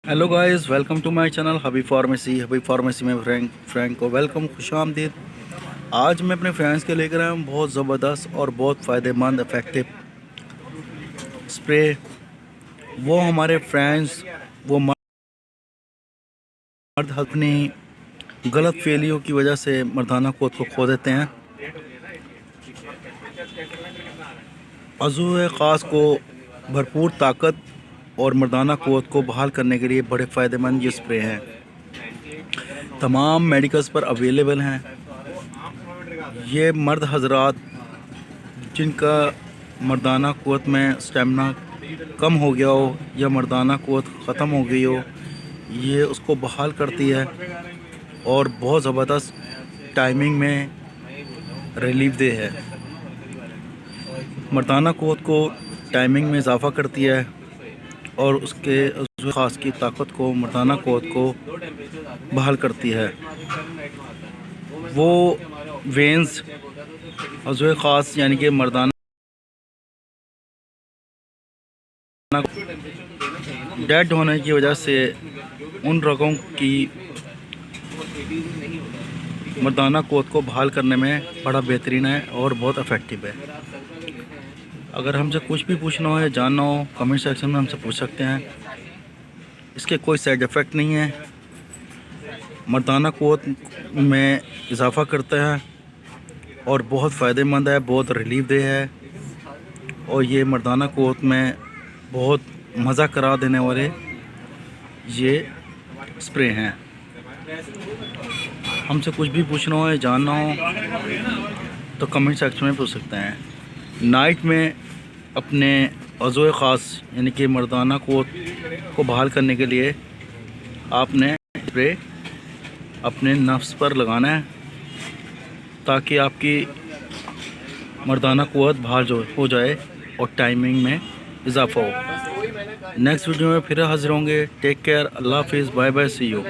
Hello guys, welcome to my channel Habib pharmacy में Frank को welcome, खुश आमदीद। आज मैं अपने फ्रेंड्स के लेकर आया हूँ बहुत ज़बरदस्त और बहुत फ़ायदेमंद इफ़ेक्टिव स्प्रे। वो हमारे फ्रेंड्स, वो मर्द अपनी गलत फैलियों की वजह से मर्दाना कोत को खो देते हैं। अज़ू ख़ास को भरपूर ताकत और मर्दाना क़ुव्वत को बहाल करने के लिए बड़े फ़ायदेमंद ये स्प्रे हैं। तमाम मेडिकल्स पर अवेलेबल हैं। ये मर्द हजरात जिनका मर्दाना क़ुव्वत में स्टेमिना कम हो गया हो या मर्दाना क़ुव्वत ख़त्म हो गई हो, ये उसको बहाल करती है और बहुत ज़बरदस्त टाइमिंग में रिलीफ दे है। मर्दाना क़ुव्वत को टाइमिंग में इजाफ़ा करती है और उसके ख़ास की ताकत को, मर्दाना क़ुव्वत को बहाल करती है। वो वेंस अज़ू ख़ास यानी कि मर्दाना डेड होने की वजह से उन रगों की मर्दाना क़ुव्वत को बहाल करने में बड़ा बेहतरीन है और बहुत इफ़ेक्टिव है। अगर हमसे कुछ भी पूछना हो या जानना हो, कमेंट सेक्शन में हमसे पूछ सकते हैं। इसके कोई साइड इफ़ेक्ट नहीं है, मर्दाना क़ुव्वत में इजाफ़ा करता है और बहुत फ़ायदेमंद है, बहुत रिलीफ दे है। और ये मर्दाना क़ुव्वत में बहुत मज़ा करा देने वाले ये स्प्रे हैं। हमसे कुछ भी पूछना हो या जानना हो तो कमेंट सेक्शन में पूछ सकते हैं। नाइट में अपने अज़ू ख़ास यानी कि मर्दाना क़ुव्वत को बहाल करने के लिए आपने स्प्रे अपने नफ्स पर लगाना है ताकि आपकी मर्दाना क़ुव्वत बहाल हो जाए और टाइमिंग में इजाफ़ा हो। नेक्स्ट वीडियो में फिर हाज़िर होंगे। टेक केयर, अल्लाह हाफ़िज़, बाय बाय, सी यू।